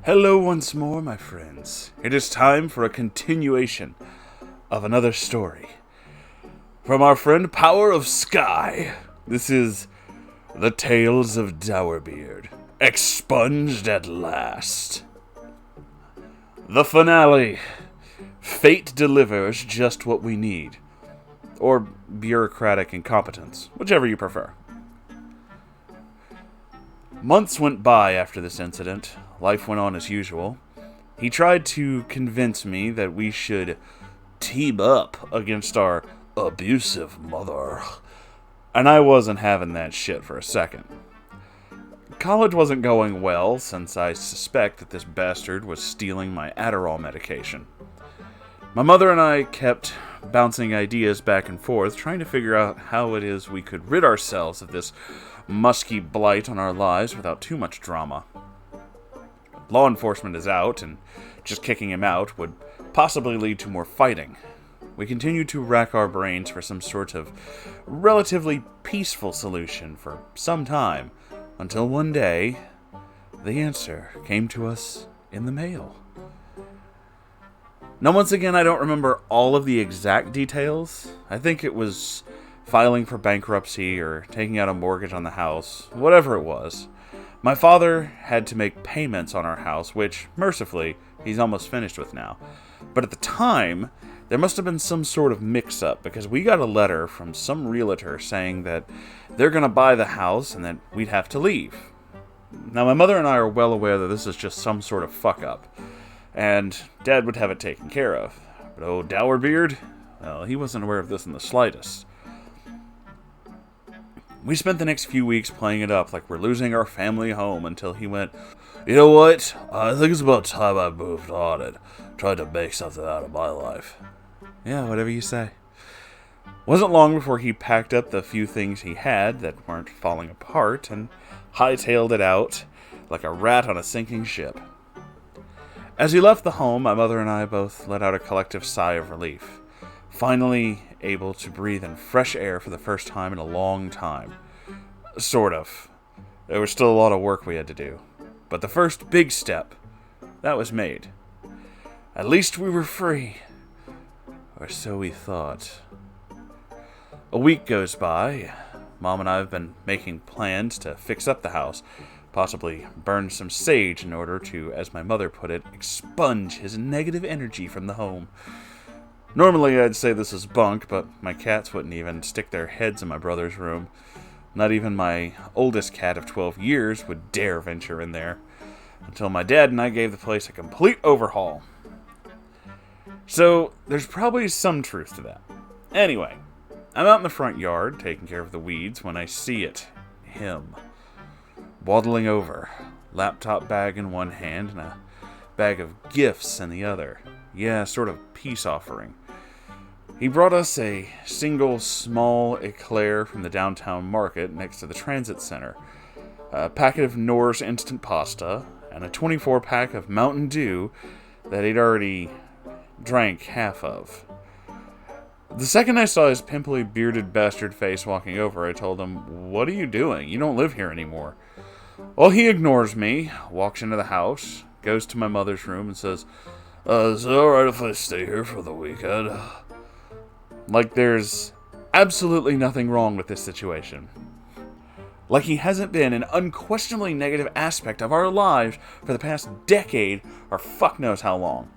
Hello once more, my friends. It is time for a continuation of another story. From our friend Power of Sky, this is The Tales of Dourbeard, Expunged at last. The finale. Fate delivers just what we need. Or bureaucratic incompetence, whichever you prefer. Months went by after this incident. Life went on as usual. He tried to convince me that we should team up against our abusive mother. And I wasn't having that shit for a second. College wasn't going well, since I suspect that this bastard was stealing my Adderall medication. My mother and I kept bouncing ideas back and forth, trying to figure out how it is we could rid ourselves of this musky blight on our lives without too much drama. Law enforcement is out, and just kicking him out would possibly lead to more fighting. We continued to rack our brains for some sort of relatively peaceful solution for some time, until one day, the answer came to us in the mail. Now, once again, I don't remember all of the exact details. I think it was filing for bankruptcy or taking out a mortgage on the house, whatever it was. My father had to make payments on our house, which, mercifully, he's almost finished with now. But at the time, there must have been some sort of mix-up, because we got a letter from some realtor saying that they're going to buy the house and that we'd have to leave. Now, my mother and I are well aware that this is just some sort of fuck-up, and Dad would have it taken care of. But old Dourbeard, well, he wasn't aware of this in the slightest. We spent the next few weeks playing it up like we're losing our family home until he went, "You know what? I think it's about time I moved on and tried to make something out of my life." Yeah, whatever you say. Wasn't long before he packed up the few things he had that weren't falling apart and hightailed it out like a rat on a sinking ship. As he left the home, my mother and I both let out a collective sigh of relief. Finally able to breathe in fresh air for the first time in a long time. Sort of. There was still a lot of work we had to do. But the first big step, that was made. At least we were free. Or so we thought. A week goes by. Mom and I have been making plans to fix up the house. Possibly burn some sage in order to, as my mother put it, expunge his negative energy from the home. Normally I'd say this is bunk, but my cats wouldn't even stick their heads in my brother's room. Not even my oldest cat of 12 years would dare venture in there, until my dad and I gave the place a complete overhaul. So, there's probably some truth to that. Anyway, I'm out in the front yard, taking care of the weeds, when I see it. Him. Waddling over. Laptop bag in one hand, and a bag of gifts in the other. Yeah, sort of peace offering. He brought us a single small eclair from the downtown market next to the transit center, a packet of Knorr's instant pasta, and a 24-pack of Mountain Dew that he'd already drank half of. The second I saw his pimply, bearded bastard face walking over, I told him, "What are you doing? You don't live here anymore." Well, he ignores me, walks into the house, goes to my mother's room, and says, "Is it alright if I stay here for the weekend?" Like there's absolutely nothing wrong with this situation. Like he hasn't been an unquestionably negative aspect of our lives for the past decade, or fuck knows how long.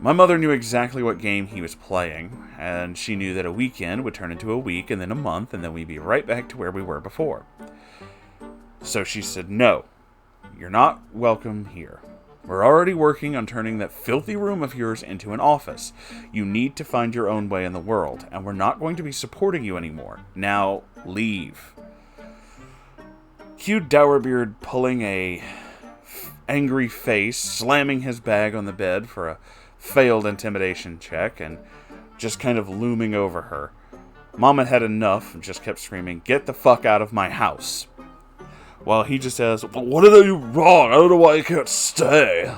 My mother knew exactly what game he was playing, and she knew that a weekend would turn into a week, and then a month, and then we'd be right back to where we were before. So she said, "No, you're not welcome here. We're already working on turning that filthy room of yours into an office. You need to find your own way in the world, and we're not going to be supporting you anymore. Now, leave." Cue Dourbeard pulling a angry face, slamming his bag on the bed for a failed intimidation check, and just kind of looming over her. Mom had had enough and just kept screaming, "Get the fuck out of my house." While he just says, "What did I do wrong? I don't know why I can't stay."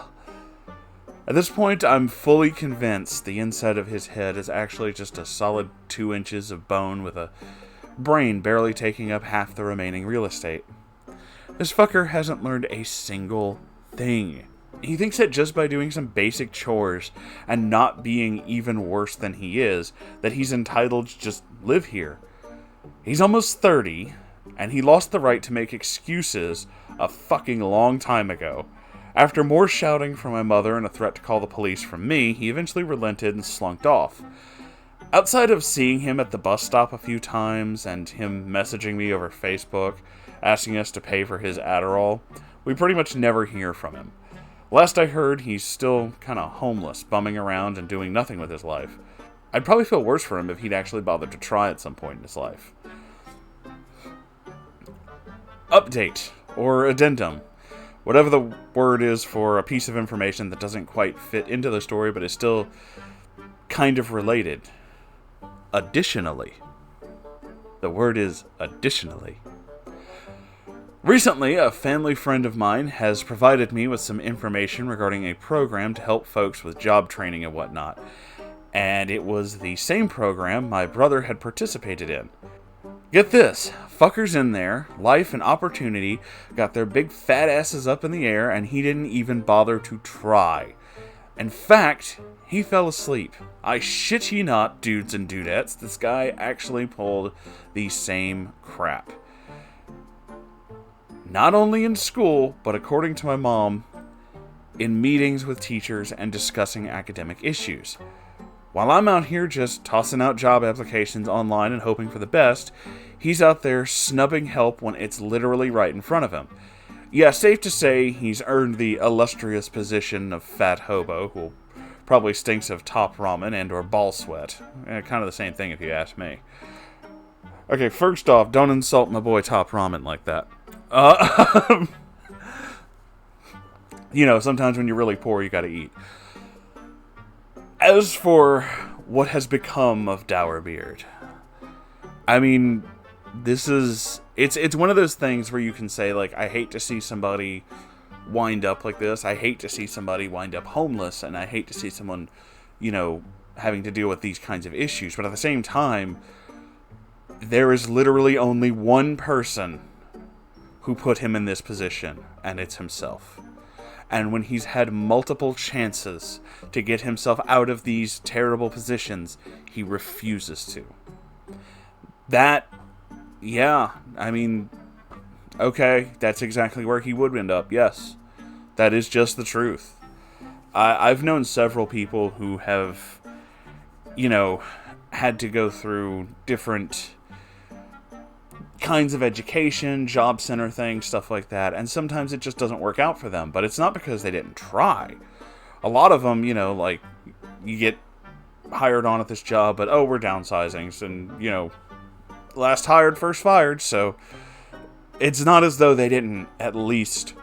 At this point, I'm fully convinced the inside of his head is actually just a solid 2 inches of bone with a brain barely taking up half the remaining real estate. This fucker hasn't learned a single thing. He thinks that just by doing some basic chores and not being even worse than he is, that he's entitled to just live here. He's almost 30, and he lost the right to make excuses a fucking long time ago. After more shouting from my mother and a threat to call the police from me, he eventually relented and slunked off. Outside of seeing him at the bus stop a few times and him messaging me over Facebook, asking us to pay for his Adderall, we pretty much never hear from him. Last I heard, he's still kind of homeless, bumming around and doing nothing with his life. I'd probably feel worse for him if he'd actually bothered to try at some point in his life. Update, or addendum. Whatever the word is for a piece of information that doesn't quite fit into the story, but is still kind of related. Additionally. The word is additionally. Recently, a family friend of mine has provided me with some information regarding a program to help folks with job training and whatnot. And it was the same program my brother had participated in. Get this, fuckers in there, life and opportunity, got their big fat asses up in the air and he didn't even bother to try. In fact, he fell asleep. I shit ye not, dudes and dudettes, this guy actually pulled the same crap. Not only in school, but according to my mom, in meetings with teachers and discussing academic issues. While I'm out here just tossing out job applications online and hoping for the best, he's out there snubbing help when it's literally right in front of him. Yeah, safe to say he's earned the illustrious position of fat hobo, who probably stinks of top ramen and or ball sweat. Kind of the same thing if you ask me. Okay, first off, don't insult my boy Top Ramen like that. You know, sometimes when you're really poor, you gotta eat. As for what has become of Dourbeard, I mean, it's one of those things where you can say, like, I hate to see somebody wind up like this. I hate to see somebody wind up homeless, and I hate to see someone, you know, having to deal with these kinds of issues. But at the same time, there is literally only one person who put him in this position, and it's himself. And when he's had multiple chances to get himself out of these terrible positions, he refuses to. That, yeah, I mean, okay, that's exactly where he would end up, yes. That is just the truth. I've known several people who have, you know, had to go through different kinds of education, job center things, stuff like that, and sometimes it just doesn't work out for them, but it's not because they didn't try. A lot of them, you know, like, you get hired on at this job, but, oh, we're downsizing, and, you know, last hired, first fired, so it's not as though they didn't at least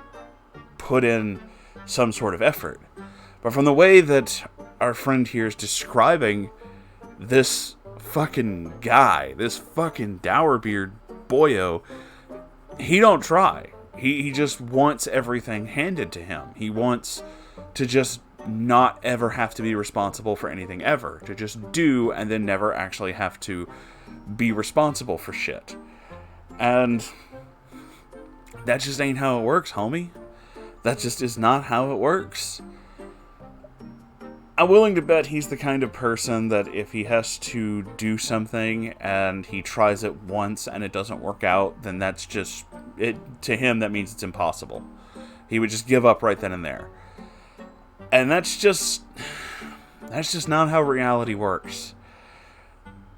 put in some sort of effort. But from the way that our friend here is describing this fucking guy, this fucking Dourbeard boyo, he don't try. He just wants everything handed to him. He wants to just not ever have to be responsible for anything ever. To just do and then never actually have to be responsible for shit. And that just ain't how it works, homie. That just is not how it works. I'm willing to bet he's the kind of person that if he has to do something and he tries it once and it doesn't work out, then that's just, to him that means it's impossible. He would just give up right then and there. And that's just not how reality works.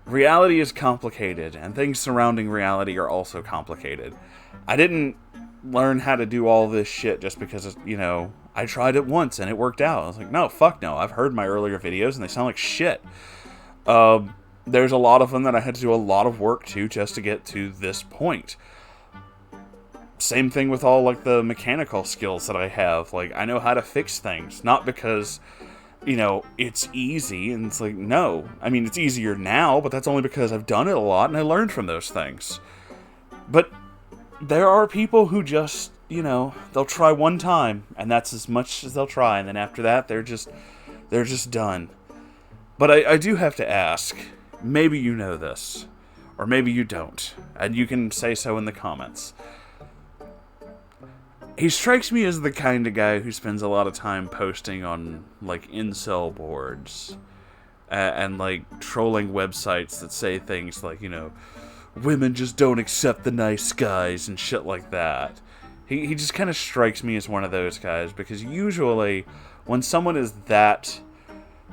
Reality is complicated, and things surrounding reality are also complicated. I didn't learn how to do all this shit just because, you know, I tried it once and it worked out. I was like, no, fuck no. I've heard my earlier videos and they sound like shit. There's a lot of them that I had to do a lot of work to just to get to this point. Same thing with all, like, the mechanical skills that I have. Like, I know how to fix things. Not because, you know, it's easy. And it's like, no. I mean, it's easier now, but that's only because I've done it a lot and I learned from those things. But there are people who just, you know, they'll try one time, and that's as much as they'll try, and then after that, they're just done. But I do have to ask, maybe you know this, or maybe you don't, and you can say so in the comments. He strikes me as the kind of guy who spends a lot of time posting on, like, incel boards. And, like, trolling websites that say things like, you know, women just don't accept the nice guys and shit like that. He just kind of strikes me as one of those guys, because usually when someone is that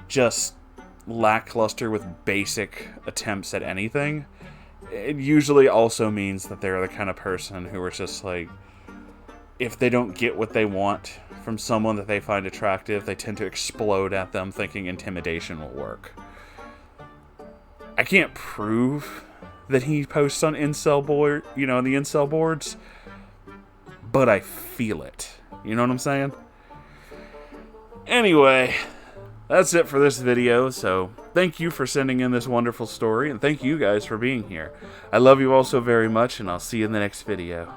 just lackluster with basic attempts at anything, it usually also means that they're the kind of person who are just like, if they don't get what they want from someone that they find attractive, they tend to explode at them thinking intimidation will work. I can't prove that he posts on incel board, you know, the incel boards, but I feel it. You know what I'm saying? Anyway, that's it for this video, so thank you for sending in this wonderful story, and thank you guys for being here. I love you all so very much, and I'll see you in the next video.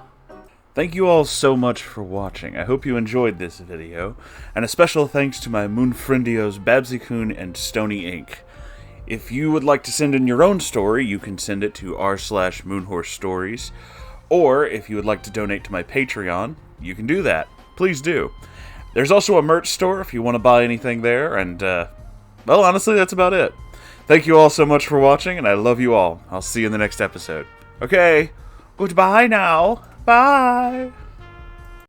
Thank you all so much for watching. I hope you enjoyed this video, and a special thanks to my Moonfriendios Babbsy-kun and Stony Inc. If you would like to send in your own story, you can send it to r/MoonhorseStories, or if you would like to donate to my Patreon, you can do that. Please do. There's also a merch store if you want to buy anything there, and, well, honestly, that's about it. Thank you all so much for watching, and I love you all. I'll see you in the next episode. Okay, goodbye now. Bye!